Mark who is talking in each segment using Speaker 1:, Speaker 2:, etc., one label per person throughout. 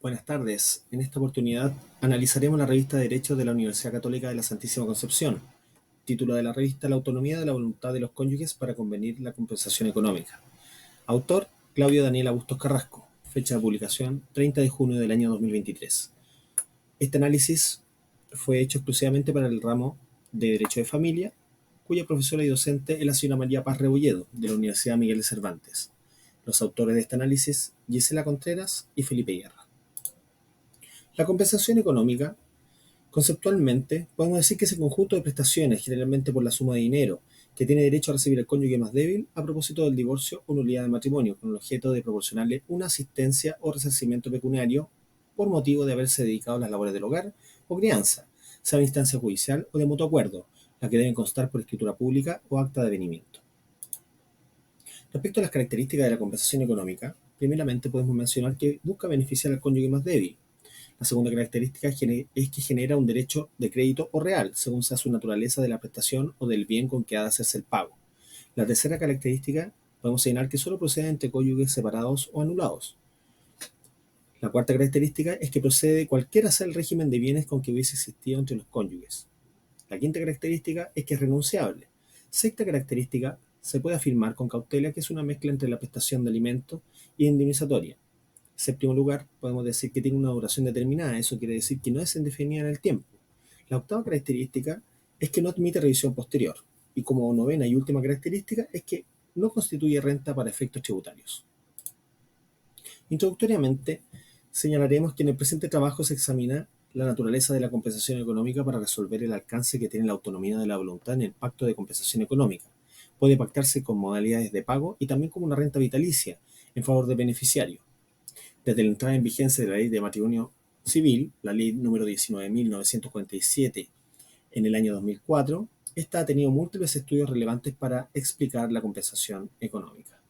Speaker 1: Buenas tardes. En esta oportunidad analizaremos la revista de Derecho de la Universidad Católica de la Santísima Concepción. Título de la revista: La autonomía de la voluntad de los cónyuges para convenir la compensación económica. Autor: Claudio Daniel Bustos Carrasco. Fecha de publicación: 30 de junio del año 2023. Este análisis fue hecho exclusivamente para el ramo de Derecho de Familia, cuya profesora y docente es la señora María Paz Rebolledo, de la Universidad Miguel de Cervantes. Los autores de este análisis: Gisela Contreras y Felipe Guerra. La compensación económica, conceptualmente, podemos decir que es el conjunto de prestaciones, generalmente por la suma de dinero, que tiene derecho a recibir el cónyuge más débil a propósito del divorcio o nulidad de matrimonio, con el objeto de proporcionarle una asistencia o resarcimiento pecuniario por motivo de haberse dedicado a las labores del hogar o crianza, sea en instancia judicial o de mutuo acuerdo, la que deben constar por escritura pública o acta de avenimiento. Respecto a las características de la compensación económica, primeramente podemos mencionar que busca beneficiar al cónyuge más débil. La segunda característica es que genera un derecho de crédito o real, según sea su naturaleza de la prestación o del bien con que ha de hacerse el pago. La tercera característica, podemos señalar que solo procede entre cónyuges separados o anulados. La cuarta característica es que procede cualquiera sea el régimen de bienes con que hubiese existido entre los cónyuges. La quinta característica es que es renunciable. Sexta característica, se puede afirmar con cautela que es una mezcla entre la prestación de alimento y indemnizatoria. En séptimo lugar, podemos decir que tiene una duración determinada, eso quiere decir que no es indefinida en el tiempo. La octava característica es que no admite revisión posterior, y como novena y última característica es que no constituye renta para efectos tributarios. Introductoriamente, señalaremos que en el presente trabajo se examina la naturaleza de la compensación económica para resolver el alcance que tiene la autonomía de la voluntad en el pacto de compensación económica. Puede pactarse con modalidades de pago y también como una renta vitalicia en favor del beneficiario. Desde la entrada en vigencia de la Ley de Matrimonio Civil, la Ley número 19.947, en el año 2004, esta ha tenido múltiples estudios relevantes para explicar la compensación económica.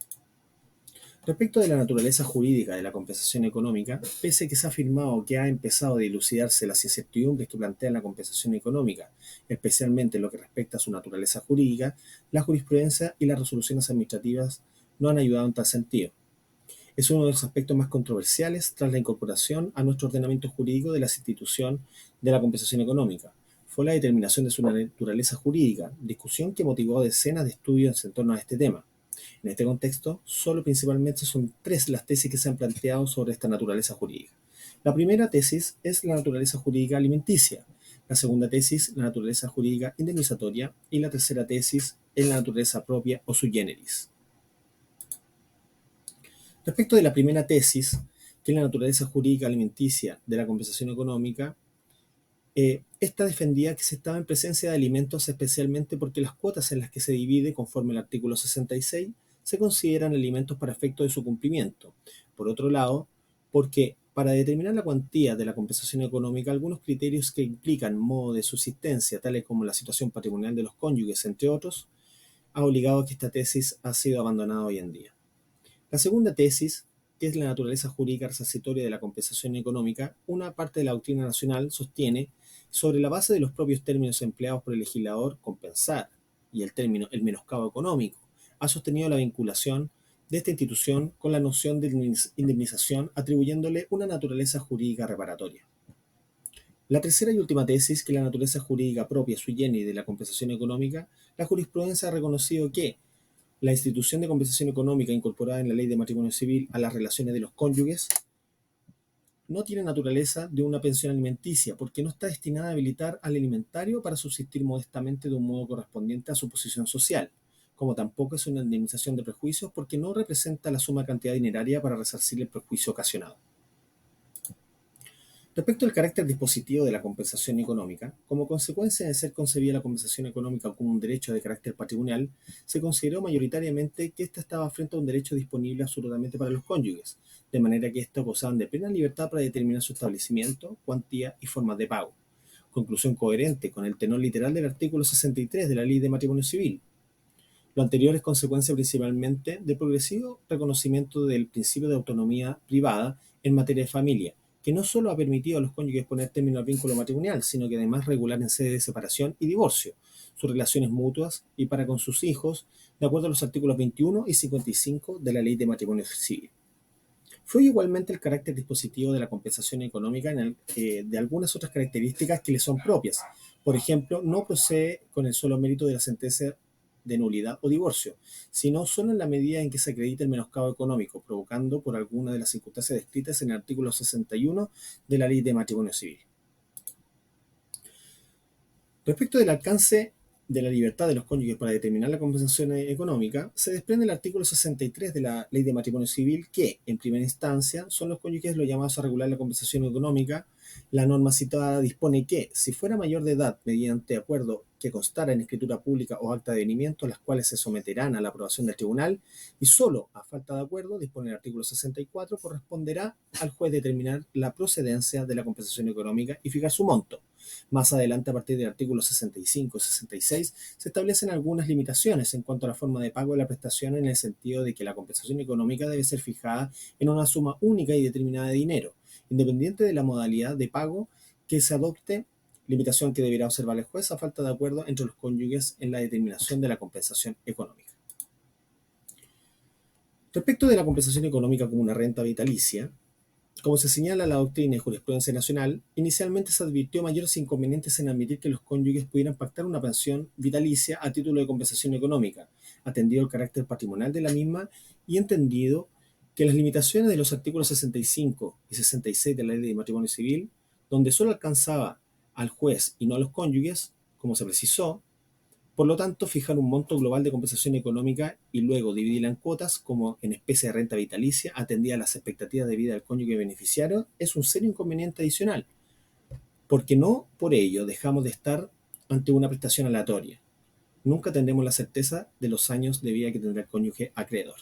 Speaker 1: Respecto de la naturaleza jurídica de la compensación económica, pese a que se ha afirmado que ha empezado a dilucidarse las incertidumbres que plantea la compensación económica, especialmente en lo que respecta a su naturaleza jurídica, la jurisprudencia y las resoluciones administrativas no han ayudado en tal sentido. Es uno de los aspectos más controversiales tras la incorporación a nuestro ordenamiento jurídico de la institución de la compensación económica. Fue la determinación de su naturaleza jurídica, discusión que motivó decenas de estudios en torno a este tema. En este contexto, solo principalmente son tres las tesis que se han planteado sobre esta naturaleza jurídica. La primera tesis es la naturaleza jurídica alimenticia, la segunda tesis, la naturaleza jurídica indemnizatoria, y la tercera tesis es la naturaleza propia o sui generis. Respecto de la primera tesis, que es la naturaleza jurídica alimenticia de la compensación económica, esta defendía que se estaba en presencia de alimentos especialmente porque las cuotas en las que se divide, conforme al artículo 66, se consideran alimentos para efecto de su cumplimiento. Por otro lado, porque para determinar la cuantía de la compensación económica, algunos criterios que implican modo de subsistencia, tales como la situación patrimonial de los cónyuges, entre otros, ha obligado a que esta tesis ha sido abandonada hoy en día. La segunda tesis, que es la naturaleza jurídica resarcitoria de la compensación económica, una parte de la doctrina nacional sostiene, sobre la base de los propios términos empleados por el legislador, compensar, y el término el menoscabo económico, ha sostenido la vinculación de esta institución con la noción de indemnización, atribuyéndole una naturaleza jurídica reparatoria. La tercera y última tesis, que es la naturaleza jurídica propia sui generis de la compensación económica, la jurisprudencia ha reconocido que la institución de compensación económica incorporada en la Ley de Matrimonio Civil a las relaciones de los cónyuges no tiene naturaleza de una pensión alimenticia porque no está destinada a habilitar al alimentario para subsistir modestamente de un modo correspondiente a su posición social, como tampoco es una indemnización de prejuicios porque no representa la suma cantidad dineraria para resarcir el prejuicio ocasionado. Respecto al carácter dispositivo de la compensación económica, como consecuencia de ser concebida la compensación económica como un derecho de carácter patrimonial, se consideró mayoritariamente que ésta estaba frente a un derecho disponible absolutamente para los cónyuges, de manera que estos gozaban de plena libertad para determinar su establecimiento, cuantía y formas de pago. Conclusión coherente con el tenor literal del artículo 63 de la Ley de Matrimonio Civil. Lo anterior es consecuencia principalmente del progresivo reconocimiento del principio de autonomía privada en materia de familia, que no solo ha permitido a los cónyuges poner término al vínculo matrimonial, sino que además regular en sede de separación y divorcio sus relaciones mutuas y para con sus hijos, de acuerdo a los artículos 21 y 55 de la Ley de Matrimonio Civil. Fluye igualmente el carácter dispositivo de la compensación económica de algunas otras características que le son propias. Por ejemplo, no procede con el solo mérito de la sentencia de nulidad o divorcio, sino solo en la medida en que se acredite el menoscabo económico, provocando por alguna de las circunstancias descritas en el artículo 61 de la Ley de Matrimonio Civil. Respecto del alcance de la libertad de los cónyuges para determinar la compensación económica, se desprende el artículo 63 de la Ley de Matrimonio Civil que, en primera instancia, son los cónyuges los llamados a regular la compensación económica. La norma citada dispone que, si fuera mayor de edad, mediante acuerdo que constara en escritura pública o acta de avenimiento, las cuales se someterán a la aprobación del tribunal, y solo a falta de acuerdo, dispone el artículo 64, corresponderá al juez determinar la procedencia de la compensación económica y fijar su monto. Más adelante, a partir del artículo 65 y 66, se establecen algunas limitaciones en cuanto a la forma de pago de la prestación, en el sentido de que la compensación económica debe ser fijada en una suma única y determinada de dinero, independiente de la modalidad de pago que se adopte, limitación que deberá observar el juez a falta de acuerdo entre los cónyuges en la determinación de la compensación económica. Respecto de la compensación económica como una renta vitalicia, como se señala en la doctrina y jurisprudencia nacional, inicialmente se advirtió mayores inconvenientes en admitir que los cónyuges pudieran pactar una pensión vitalicia a título de compensación económica, atendido el carácter patrimonial de la misma y entendido que las limitaciones de los artículos 65 y 66 de la Ley de Matrimonio Civil, donde solo alcanzaba al juez y no a los cónyuges, como se precisó, por lo tanto, fijar un monto global de compensación económica y luego dividirla en cuotas como en especie de renta vitalicia atendida a las expectativas de vida del cónyuge beneficiario es un serio inconveniente adicional, porque no por ello dejamos de estar ante una prestación aleatoria. Nunca tendremos la certeza de los años de vida que tendrá el cónyuge acreedor.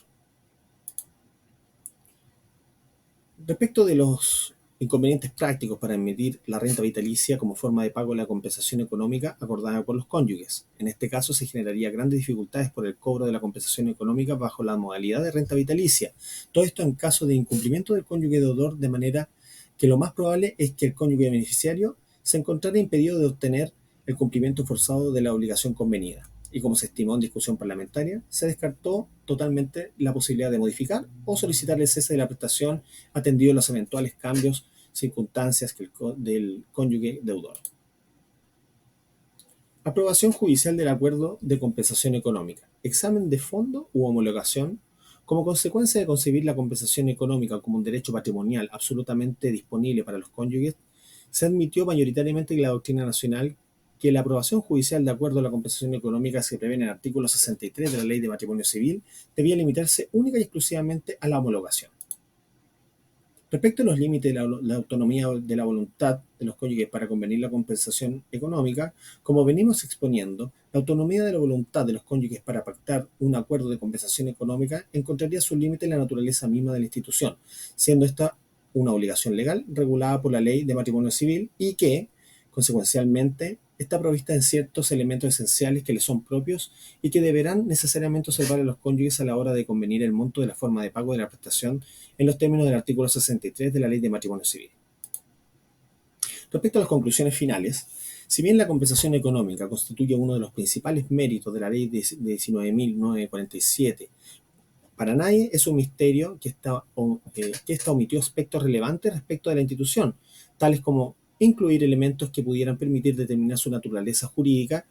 Speaker 1: Respecto de los inconvenientes prácticos para emitir la renta vitalicia como forma de pago de la compensación económica acordada por los cónyuges. En este caso se generaría grandes dificultades por el cobro de la compensación económica bajo la modalidad de renta vitalicia. Todo esto en caso de incumplimiento del cónyuge deudor, de manera que lo más probable es que el cónyuge beneficiario se encontrara impedido de obtener el cumplimiento forzado de la obligación convenida. Y como se estimó en discusión parlamentaria, se descartó totalmente la posibilidad de modificar o solicitar el cese de la prestación atendido los eventuales cambios, circunstancias del cónyuge deudor. Aprobación judicial del acuerdo de compensación económica. Examen de fondo u homologación. Como consecuencia de concebir la compensación económica como un derecho patrimonial absolutamente disponible para los cónyuges, se admitió mayoritariamente en la doctrina nacional que la aprobación judicial de acuerdo a la compensación económica que se prevé en el artículo 63 de la Ley de Matrimonio Civil debía limitarse única y exclusivamente a la homologación. Respecto a los límites de la autonomía de la voluntad de los cónyuges para convenir la compensación económica, como venimos exponiendo, la autonomía de la voluntad de los cónyuges para pactar un acuerdo de compensación económica encontraría su límite en la naturaleza misma de la institución, siendo esta una obligación legal regulada por la Ley de Matrimonio Civil y que, consecuencialmente, está provista de ciertos elementos esenciales que le son propios y que deberán necesariamente observar a los cónyuges a la hora de convenir el monto de la forma de pago de la prestación en los términos del artículo 63 de la Ley de Matrimonio Civil. Respecto a las conclusiones finales, si bien la compensación económica constituye uno de los principales méritos de la Ley de 19.947, para nadie es un misterio que esta omitió aspectos relevantes respecto de la institución, tales como incluir elementos que pudieran permitir determinar su naturaleza jurídica,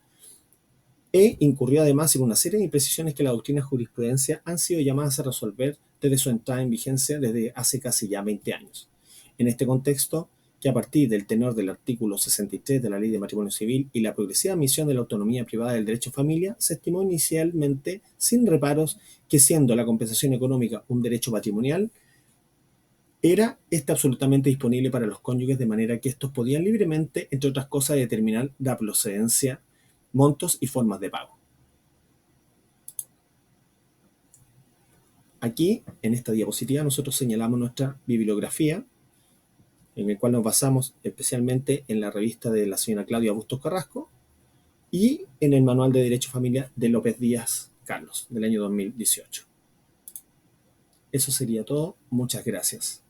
Speaker 1: e incurrió además en una serie de imprecisiones que la doctrina y jurisprudencia han sido llamadas a resolver desde su entrada en vigencia desde hace casi ya 20 años. En este contexto, que a partir del tenor del artículo 63 de la Ley de Matrimonio Civil y la progresiva admisión de la autonomía privada del derecho a familia, se estimó inicialmente, sin reparos, que siendo la compensación económica un derecho patrimonial, era esta absolutamente disponible para los cónyuges, de manera que estos podían libremente, entre otras cosas, determinar la procedencia, montos y formas de pago. Aquí, en esta diapositiva, nosotros señalamos nuestra bibliografía, en el cual nos basamos especialmente en la revista de la señora Claudia Bustos Carrasco y en el Manual de Derecho Familia de López Díaz Carlos, del año 2018. Eso sería todo. Muchas gracias.